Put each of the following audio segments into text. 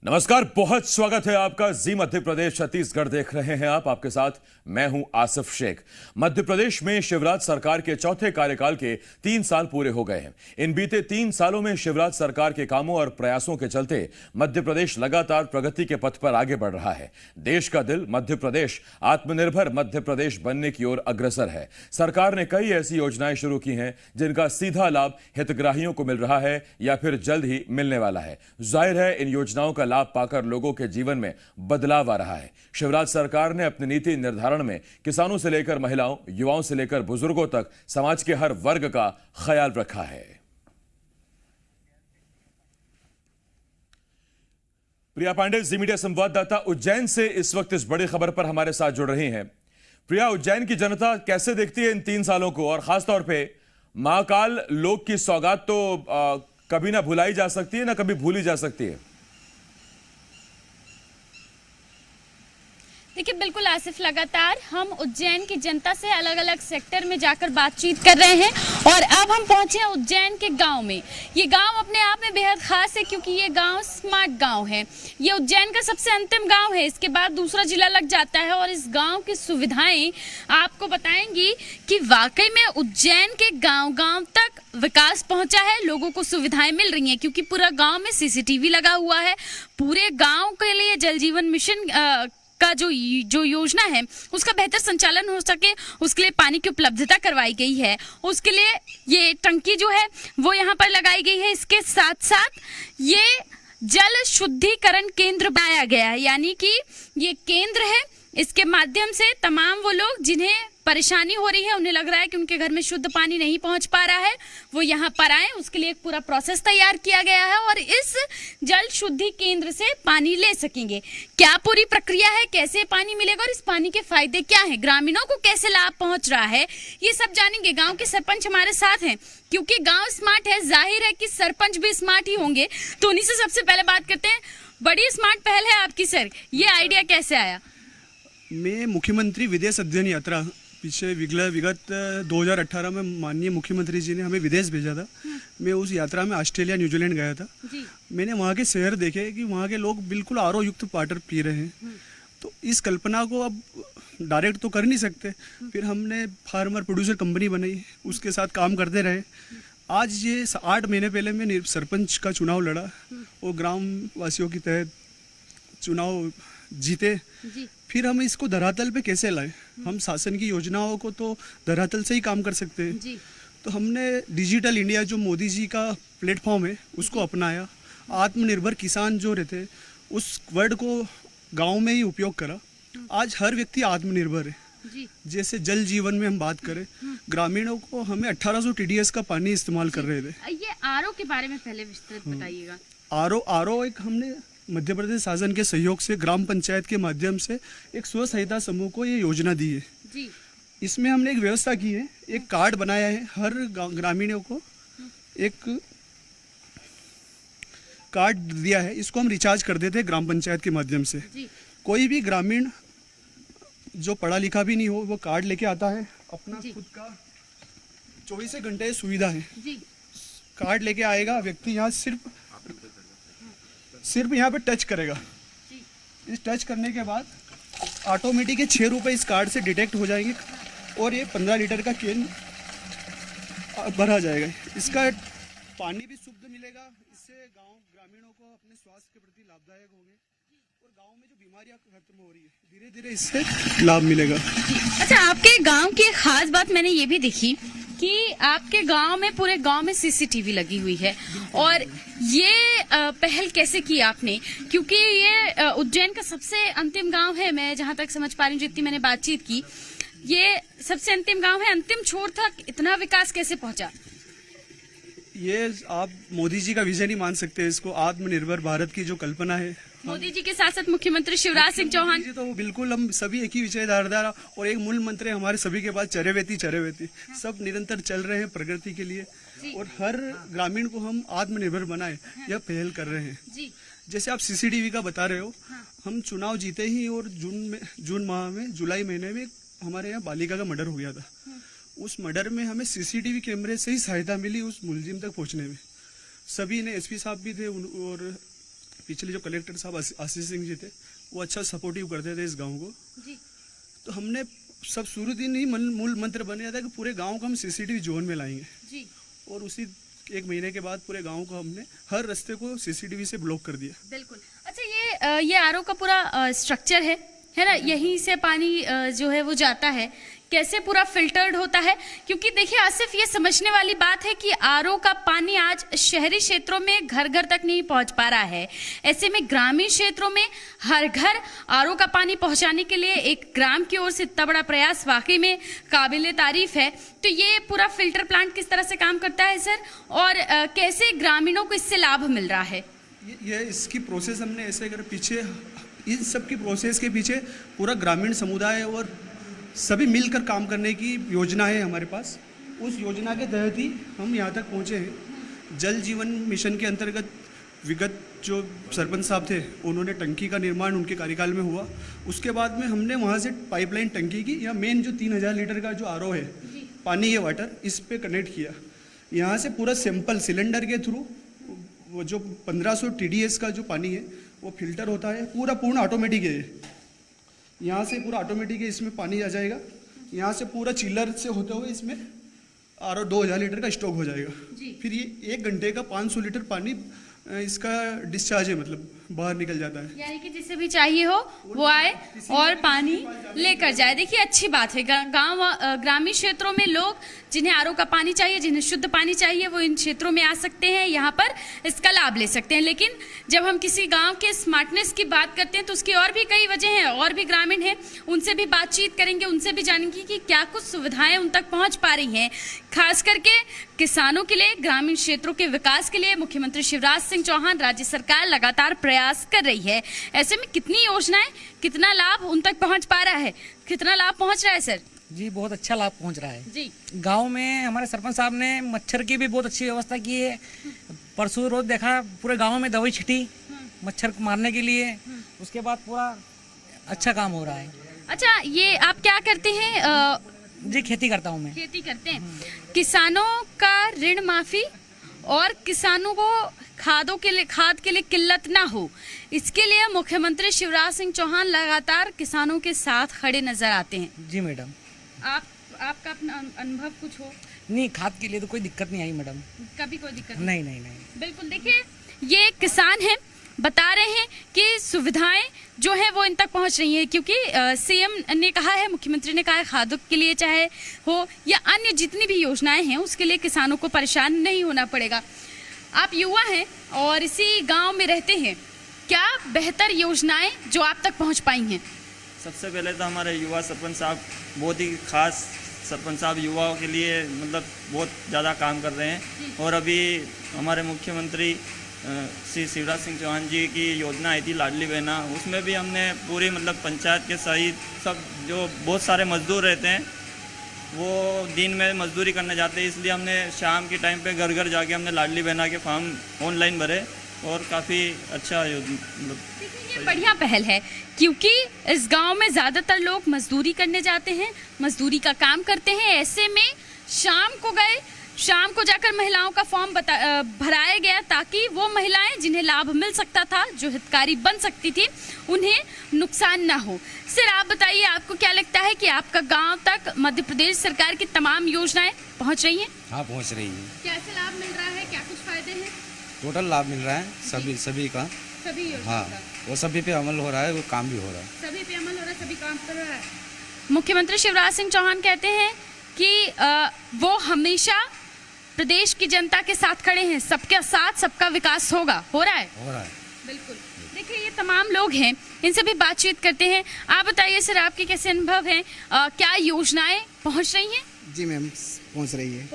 नमस्कार, बहुत स्वागत है आपका। जी मध्य प्रदेश छत्तीसगढ़ देख रहे हैं आप। आपके साथ मैं हूं आसिफ शेख। मध्य प्रदेश में शिवराज सरकार के चौथे कार्यकाल के 3 साल पूरे हो गए हैं। इन बीते 3 सालों में शिवराज सरकार के कामों और प्रयासों के चलते मध्य प्रदेश लगातार प्रगति के पथ पर आगे बढ़ रहा है। देश का दिल मध्य प्रदेश आत्मनिर्भर मध्य प्रदेश बनने की ओर अग्रसर है। सरकार ने कई ऐसी योजनाएं शुरू की हैं जिनका सीधा लाभ हितग्राहियों को मिल रहा है या फिर जल्द ही मिलने वाला है। जाहिर है इन योजनाओं का लाभ पाकर लोगों के जीवन में बदलाव आ रहा है। शिवराज सरकार ने अपनी नीति निर्धारण में किसानों से लेकर महिलाओं, युवाओं से लेकर बुजुर्गों तक समाज के हर वर्ग का ख्याल रखा है। प्रिया पांडे, जी मीडिया संवाददाता उज्जैन से इस वक्त इस बड़ी खबर पर हमारे साथ जुड़ रही हैं। प्रिया, उज्जैन की जनता कैसे देखती है इन 3 सालों को, और खासतौर पे महाकाल लोक की सौगात तो कभी ना भुलाई जा सकती है ना कभी भूली जा सकती है। देखिए, बिल्कुल आसिफ, लगातार हम उज्जैन की जनता से अलग अलग सेक्टर में जाकर बातचीत कर रहे हैं और अब हम पहुंचे हैं उज्जैन के गांव में। ये गांव अपने आप में बेहद खास है क्योंकि ये गांव स्मार्ट गांव है। ये उज्जैन का सबसे अंतिम गांव है, इसके बाद दूसरा जिला लग जाता है और इस गांव की सुविधाएं आपको बताएंगी कि वाकई में उज्जैन के गांव-गांव तक विकास पहुंचा है, लोगों को सुविधाएं मिल रही हैं क्योंकि पूरा गाँव में CCTV लगा हुआ है। पूरे गाँव के लिए जल जीवन मिशन का जो योजना है उसका बेहतर संचालन हो सके उसके लिए पानी की उपलब्धता करवाई गई है। उसके लिए ये टंकी जो है वो यहाँ पर लगाई गई है। इसके साथ साथ ये जल शुद्धिकरण केंद्र बनाया गया है, यानी कि ये केंद्र है, इसके माध्यम से तमाम वो लोग जिन्हें परेशानी हो रही है, उन्हें लग रहा है कि उनके घर में शुद्ध पानी नहीं पहुंच पा रहा है, वो यहाँ पर आए। उसके लिए एक पूरा प्रोसेस तैयार किया गया है और इस जल शुद्धि केंद्र से पानी ले सकेंगे। क्या पूरी प्रक्रिया है, कैसे पानी मिलेगा और इस पानी के फायदे क्या हैं, ग्रामीणों को कैसे लाभ पहुंच रहा है, ये सब जानेंगे। गाँव के सरपंच हमारे साथ हैं क्योंकि गाँव स्मार्ट है, जाहिर है कि सरपंच भी स्मार्ट ही होंगे, तो उन्हीं से सबसे पहले बात करते हैं। बड़ी स्मार्ट पहल है आपकी सर, ये आइडिया कैसे आया? मैं मुख्यमंत्री विदेश अध्ययन यात्रा पीछे विगत 2018 में माननीय मुख्यमंत्री जी ने हमें विदेश भेजा था। मैं उस यात्रा में ऑस्ट्रेलिया, न्यूजीलैंड गया था। मैंने वहाँ के शहर देखे कि वहाँ के लोग बिल्कुल RO युक्त वाटर पी रहे हैं। तो इस कल्पना को अब डायरेक्ट तो कर नहीं सकते, फिर हमने फार्मर प्रोड्यूसर कंपनी बनाई, उसके साथ काम करते रहे। आज ये 8 महीने पहले मैं सरपंच का चुनाव लड़ा और ग्राम वासियों के तहत चुनाव जीते। फिर हम इसको धरातल पे कैसे लाए? हम शासन की योजनाओं को तो धरातल से ही काम कर सकते हैं। तो हमने डिजिटल इंडिया जो मोदी जी का प्लेटफॉर्म है उसको अपनाया। आत्मनिर्भर किसान जो रहते उस वर्ड को गांव में ही उपयोग करा। आज हर व्यक्ति आत्मनिर्भर है। जैसे जल जीवन में हम बात करें, ग्रामीणों को हमें 1800 TDS का पानी इस्तेमाल कर रहे थे। ये RO के बारे में पहले विस्तृत बताइएगा। RO एक हमने मध्य प्रदेश शासन के सहयोग से ग्राम पंचायत के माध्यम से एक स्व सहायता समूह को ये योजना दी है। इसमें हमने एक व्यवस्था की है, एक कार्ड बनाया है, हर ग्रामीणों को एक कार्ड दिया है। इसको हम रिचार्ज कर देते हैं ग्राम पंचायत के माध्यम से। कोई भी ग्रामीण जो पढ़ा लिखा भी नहीं हो वो कार्ड लेके आता है, अपना खुद का 24 घंटे सुविधा है। कार्ड लेके आएगा व्यक्ति, यहाँ सिर्फ यहाँ पे टच करेगा। इस टच करने के बाद ऑटोमेटिक 6 रुपये इस कार्ड से डिटेक्ट हो जाएंगे और ये 15 लीटर का कैन भरा जाएगा। इसका पानी भी शुद्ध मिलेगा। इससे ग्रामीणों को अपने स्वास्थ्य के प्रति लाभदायक होंगे और गांव में जो बीमारियां खत्म हो रही है धीरे धीरे इससे लाभ मिलेगा। अच्छा, आपके गाँव की एक खास बात मैंने ये भी देखी कि आपके गांव में, पूरे गांव में CCTV लगी हुई है। और ये पहल कैसे की आपने? क्योंकि ये उज्जैन का सबसे अंतिम गांव है, मैं जहां तक समझ पा रही हूँ, जितनी मैंने बातचीत की, ये सबसे अंतिम गांव है। अंतिम छोर तक इतना विकास कैसे पहुंचा? ये आप मोदी जी का विजन ही मान सकते हैं इसको। आत्मनिर्भर भारत की जो कल्पना है, मोदी जी के साथ साथ मुख्यमंत्री शिवराज सिंह चौहान जी, तो बिल्कुल हम सभी एक ही विचारधारा और एक मूल मंत्र है हमारे सभी के पास, चरैवेति चरैवेति। सब निरंतर चल रहे हैं प्रगति के लिए और हर ग्रामीण को हम आत्मनिर्भर बनाए, यह पहल कर रहे हैं। जैसे आप CCTV का बता रहे हो, हम चुनाव जीते ही और जून माह में, जुलाई महीने में हमारे यहाँ बालिका का मर्डर हो गया था। उस मर्डर में हमें CCTV कैमरे से ही सहायता मिली उस मुलजिम तक पहुँचने में। सभी ने, SP साहब भी थे और पिछले जो कलेक्टर साहब आशीष सिंह जी थे, वो अच्छा सपोर्टिव करते थे इस गांव को। जी। तो हमने सब शुरू दिन ही मूल मंत्र बन था कि पूरे गांव को हम सीसीटीवी जोन में लाएंगे जी। और उसी 1 महीने के बाद पूरे गांव को हमने हर रास्ते को सीसीटीवी से ब्लॉक कर दिया। बिल्कुल। अच्छा, ये आरओ का पूरा स्ट्रक्चर है ना, यहीं से पानी जो है वो जाता है, कैसे पूरा फिल्टर्ड होता है? क्योंकि देखिए आसिफ, ये समझने वाली बात है कि आरओ का पानी आज शहरी क्षेत्रों में घर घर तक नहीं पहुंच पा रहा है। ऐसे में ग्रामीण क्षेत्रों में हर घर आरओ का पानी पहुंचाने के लिए एक ग्राम की ओर से इतना बड़ा प्रयास वाकई में काबिले तारीफ है। तो ये पूरा फिल्टर प्लांट किस तरह से काम करता है सर, और कैसे ग्रामीणों को इससे लाभ मिल रहा है? ये इसकी प्रोसेस हमने ऐसे कर, पीछे इन सब की प्रोसेस के पीछे पूरा ग्रामीण समुदाय और सभी मिलकर काम करने की योजना है हमारे पास। उस योजना के तहत ही हम यहाँ तक पहुँचे हैं। जल जीवन मिशन के अंतर्गत विगत जो सरपंच साहब थे, उन्होंने टंकी का निर्माण उनके कार्यकाल में हुआ। उसके बाद में हमने वहाँ से पाइपलाइन टंकी की, या मेन जो 3000 लीटर का जो आरओ है पानी के वाटर, इस पे कनेक्ट किया। यहाँ से पूरा सैंपल सिलेंडर के थ्रू वो जो 1500 TDS का जो पानी है वो फिल्टर होता है, पूर्ण ऑटोमेटिक है। यहाँ से पूरा ऑटोमेटिक है, इसमें पानी आ जाएगा। यहाँ से पूरा चिल्लर से होते हुए इसमें आरओ 2000 लीटर का स्टॉक हो जाएगा। फिर ये 1 घंटे का 500 लीटर पानी इसका डिस्चार्ज है, मतलब बाहर निकल जाता है। यानी कि जिसे भी चाहिए हो वो आए और पानी लेकर जाए। देखिए अच्छी बात है, ग्रामीण क्षेत्रों में लोग जिन्हें आरओ का पानी चाहिए, जिन्हें शुद्ध पानी चाहिए, वो इन क्षेत्रों में आ सकते हैं, यहाँ पर इसका लाभ ले सकते हैं। लेकिन जब हम किसी गांव के स्मार्टनेस की बात करते हैं तो उसकी और भी कई वजह हैं, और भी ग्रामीण हैं, उनसे भी बातचीत करेंगे, उनसे भी जानेंगे कि क्या कुछ सुविधाएं उन तक पहुंच पा रही हैं। खास करके किसानों के लिए, ग्रामीण क्षेत्रों के विकास के लिए मुख्यमंत्री शिवराज सिंह चौहान, राज्य सरकार लगातार प्रयास कर रही है। ऐसे में कितनी योजनाएं, कितना लाभ उन तक पहुंच पा रहा है, कितना लाभ पहुंच रहा है सर? जी, बहुत अच्छा लाभ पहुंच रहा है जी। गांव में हमारे सरपंच साहब ने मच्छर की भी बहुत अच्छी व्यवस्था की है। परसों रोज देखा, पूरे गांव में दवाई छिटी मच्छर को मारने के लिए। उसके बाद पूरा अच्छा काम हो रहा है। अच्छा, ये आप क्या करते हैं? जी, खेती करता हूँ मैं। खेती करते हैं। किसानों का ऋण माफी और किसानों को खाद के लिए किल्लत ना हो, इसके लिए मुख्यमंत्री शिवराज सिंह चौहान लगातार किसानों के साथ खड़े नजर आते हैं। जी मैडम। आपका अपना अनुभव कुछ हो? नहीं, खाद के लिए तो कोई दिक्कत नहीं आई मैडम। कभी कोई दिक्कत नहीं। बिल्कुल। देखिए, ये किसान हैं, बता रहे हैं कि सुविधाएं जो है वो इन तक पहुंच रही हैं, क्योंकि सीएम ने कहा है, मुख्यमंत्री ने कहा है, खादों के लिए चाहे हो या अन्य जितनी भी योजनाएं हैं उसके लिए किसानों को परेशान नहीं होना पड़ेगा। आप युवा हैं और इसी गांव में रहते हैं, क्या बेहतर योजनाएं जो आप तक पहुंच पाई हैं? सबसे पहले तो हमारे युवा सरपंच साहब बहुत ही खास सरपंच साहब युवाओं के लिए मतलब बहुत ज़्यादा काम कर रहे हैं। और अभी हमारे मुख्यमंत्री श्री शिवराज सिंह चौहान जी की योजना आई थी लाडली बहना, उसमें भी हमने पूरी मतलब पंचायत के सहित सब जो बहुत सारे मजदूर रहते हैं वो दिन में मजदूरी करने जाते हैं, इसलिए हमने शाम के टाइम पे घर घर जाके हमने लाडली बहना के फॉर्म ऑनलाइन भरे और काफ़ी अच्छा मतलब ये बढ़िया पहल है, क्योंकि इस गांव में ज़्यादातर लोग मजदूरी करने जाते हैं, मजदूरी का काम करते हैं। ऐसे में शाम को जाकर महिलाओं का फॉर्म भराया गया ताकि वो महिलाएं जिन्हें लाभ मिल सकता था, जो हितकारी बन सकती थी, उन्हें नुकसान ना हो। सर, आप बताइए, आपको क्या लगता है कि आपका गांव तक मध्य प्रदेश सरकार की तमाम योजनाएं पहुंच रही हैं? हाँ, पहुंच रही है। कैसे लाभ मिल रहा है, क्या कुछ फायदे हैं? टोटल लाभ मिल रहा है सभी का। सभी योजना हाँ, वो सभी पे अमल हो रहा है, वो काम भी हो रहा है। सभी पे अमल हो रहा है, सभी काम कर रहा है। मुख्यमंत्री शिवराज सिंह चौहान कहते हैं कि वो हमेशा प्रदेश की जनता के साथ खड़े हैं, सबके साथ सबका विकास होगा। हो रहा है? हो रहा है, बिल्कुल। देखिए, ये तमाम लोग हैं, इनसे भी बातचीत करते हैं। आप बताइए सर, आपके कैसे अनुभव हैं, क्या योजनाएं पहुंच रही हैं? जी मैम, पहुंच रही है।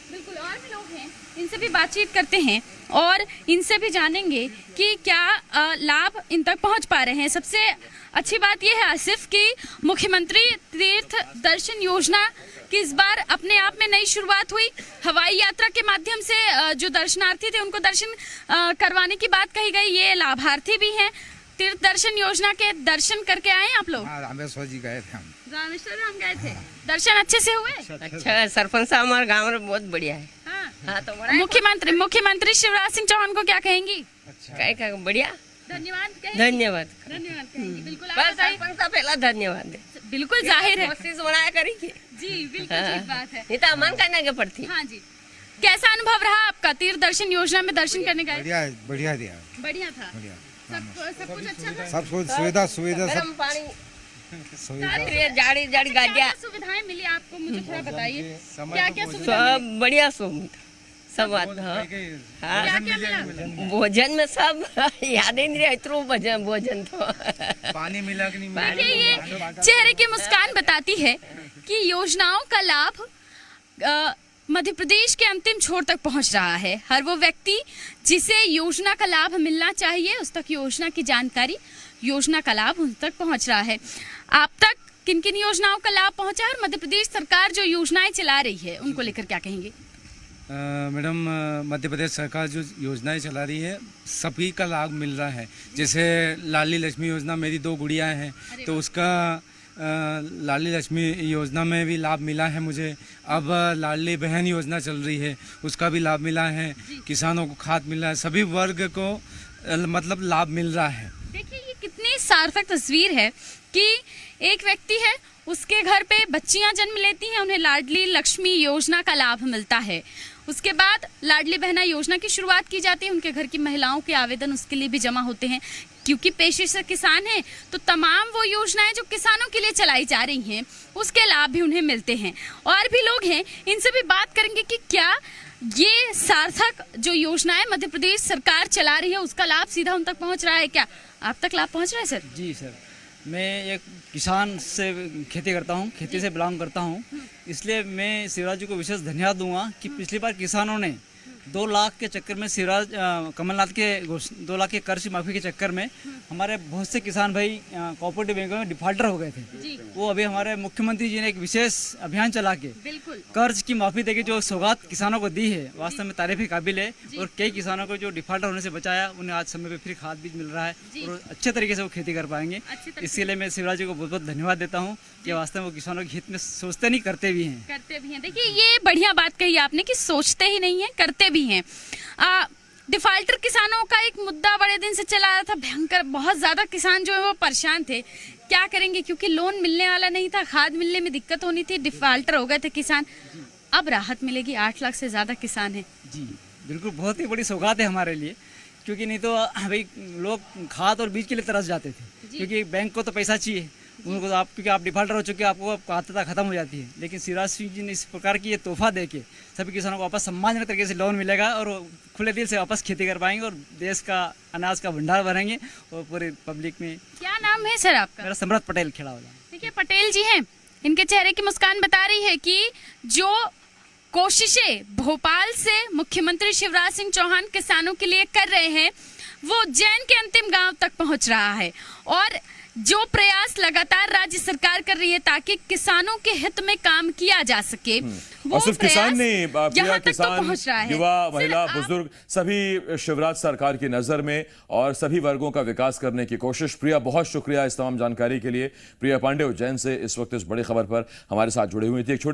बिल्कुल। और भी लोग हैं, इनसे भी बातचीत करते हैं और इनसे भी जानेंगे कि क्या लाभ इन तक पहुंच पा रहे हैं। सबसे अच्छी बात यह है आसिफ कि मुख्यमंत्री तीर्थ दर्शन योजना की इस बार अपने आप में नई शुरुआत हुई। हवाई यात्रा के माध्यम से जो दर्शनार्थी थे उनको दर्शन करवाने की बात कही गई। ये लाभार्थी भी हैं। तीर्थ दर्शन योजना के दर्शन करके आए आप लोग? रामेश्वर जी गए थे हम। रामेश्वर हम गए थे। दर्शन अच्छे से हुए? अच्छा, सरपंच साहब हमारे गाँव में बहुत बढ़िया है। हाँ। हाँ तो बड़ा मुख्यमंत्री शिवराज सिंह चौहान को क्या कहेंगी? क्या बढ़िया, धन्यवाद धन्यवाद। कहेंगी। बिल्कुल आप बस बताइए। सरपंच का पहला धन्यवाद है। बिल्कुल जाहिर है कोशिश बनाया करेंगे, जी, बिल्कुल ठीक बात है। नहीं तो अमन करने के पड़ती। हाँ जी, कैसा अनुभव रहा आपका तीर्थ दर्शन योजना में दर्शन करने का? बढ़िया दिया, बढ़िया था, सब कुछ अच्छा था। सब सुविधा गर्म पानी, सुविधा जाड़ी जाड़ी गाड़िया, क्या सुविधाएं मिली आपको, मुझे थोड़ा बताइए। क्या क्या सुविधा सब बढ़िया सब बात। हाँ क्या क्या मिला? भोजन में सब याद ही नहीं रहा इतना भोजन तो। पानी मिला कि नहीं देखिए, ये चेहरे की मुस्कान बताती है कि योजनाओं का लाभ मध्य प्रदेश के अंतिम छोर तक पहुंच रहा है। हर वो व्यक्ति जिसे योजना का लाभ मिलना चाहिए उस तक योजना की जानकारी, योजना का लाभ उन तक पहुंच रहा है। आप तक किन किन योजनाओं का लाभ पहुंचा है और मध्य प्रदेश सरकार जो योजनाएं चला रही है उनको लेकर क्या कहेंगे? मैडम, मध्य प्रदेश सरकार जो योजनाएं चला रही है सभी का लाभ मिल रहा है। जैसे लाडली लक्ष्मी योजना, मेरी 2 गुड़िया हैं तो उसका लाडली लक्ष्मी योजना में भी लाभ मिला है मुझे। अब लाडली बहन योजना चल रही है उसका भी लाभ मिला है। किसानों को खाद मिला है, सभी वर्ग को मतलब लाभ मिल रहा है। देखिए, ये कितनी सार्थक तस्वीर है कि एक व्यक्ति है, उसके घर पे बच्चियां जन्म लेती हैं, उन्हें लाडली लक्ष्मी योजना का लाभ मिलता है। उसके बाद लाडली बहना योजना की शुरुआत की जाती है, उनके घर की महिलाओं के आवेदन उसके लिए भी जमा होते हैं। क्योंकि पेशे से किसान हैं तो तमाम वो योजनाएं जो किसानों के लिए चलाई जा रही हैं उसके लाभ भी उन्हें मिलते हैं। और भी लोग हैं, इनसे भी बात करेंगे कि क्या ये सार्थक जो योजनाएं मध्य प्रदेश सरकार चला रही है उसका लाभ सीधा उन तक पहुंच रहा है। क्या आप तक लाभ पहुंच रहा है? सर जी सर, मैं एक किसान से खेती करता हूं, खेती से बिलोंग करता हूं, इसलिए मैं शिवराज जी को विशेष धन्यवाद दूंगा कि पिछली बार किसानों ने 2 लाख के चक्कर में शिवराज कमलनाथ के 2 लाख के कर्ज माफी के चक्कर में हमारे बहुत से किसान भाई कोऑपरेटिव बैंकों में डिफॉल्टर हो गए थे। वो अभी हमारे मुख्यमंत्री जी ने एक विशेष अभियान चला के कर्ज की माफी देके जो सौगात किसानों को दी है वास्तव में तारीफ के काबिल है। और कई किसानों को जो डिफॉल्टर होने से बचाया उन्हें आज समय पे फ्री खाद बीज मिल रहा है और अच्छे तरीके से वो खेती कर पाएंगे। इसके लिए मैं शिवराज जी को बहुत बहुत धन्यवाद देता हूँ कि वास्तव में वो किसानों के हित में सोचते नहीं करते भी हैं। देखिए, ये बढ़िया बात कही आपने कि सोचते ही नहीं है, करते भी हैं। डिफॉल्टर किसानों का एक मुद्दा बड़े दिन से चला रहा था, भयंकर, बहुत ज्यादा किसान जो है वो परेशान थे। क्या करेंगे, क्योंकि लोन मिलने वाला नहीं था, खाद मिलने में दिक्कत होनी थी, डिफॉल्टर हो गए थे किसान। अब राहत मिलेगी, 8 लाख से ज्यादा किसान हैं। जी बिल्कुल, बहुत ही बड़ी सौगात है हमारे लिए, क्योंकि नहीं तो भाई लोग खाद और बीज के लिए तरस जाते थे, क्योंकि बैंक को तो पैसा चाहिए उनको, आप क्योंकि आप डिफॉल्टर हो चुके हैं, आपको आत्मता खत्म हो जाती है। लेकिन शिवराज सिंह जी ने इस प्रकार की ये तोहफा देके सभी किसानों को वापस सम्मानजनक तरीके से लोन मिलेगा और खुले दिल से वापस खेती कर पाएंगे और देश का अनाज का भंडार भरेंगे और पूरे पब्लिक में। क्या नाम है सर आपका? मेरा सम्राट पटेल खेड़ावाला। देखिए, पटेल जी हैं, इनके चेहरे की मुस्कान बता रही है कि जो कोशिशें भोपाल से मुख्यमंत्री शिवराज सिंह चौहान किसानों के लिए कर रहे हैं वो उज्जैन के अंतिम गांव तक पहुंच रहा है। और जो प्रयास लगातार राज्य सरकार कर रही है ताकि किसानों के हित में काम किया जा सके, वो और सिर्फ किसान नहीं, यहाँ तक तो किसान, पहुंच रहा है। युवा, महिला, बुजुर्ग, सभी शिवराज सरकार की नजर में और सभी वर्गों का विकास करने की कोशिश। प्रिया, बहुत शुक्रिया इस तमाम जानकारी के लिए। प्रिया पांडे उज्जैन से इस वक्त इस बड़ी खबर पर हमारे साथ जुड़ी हुई थी।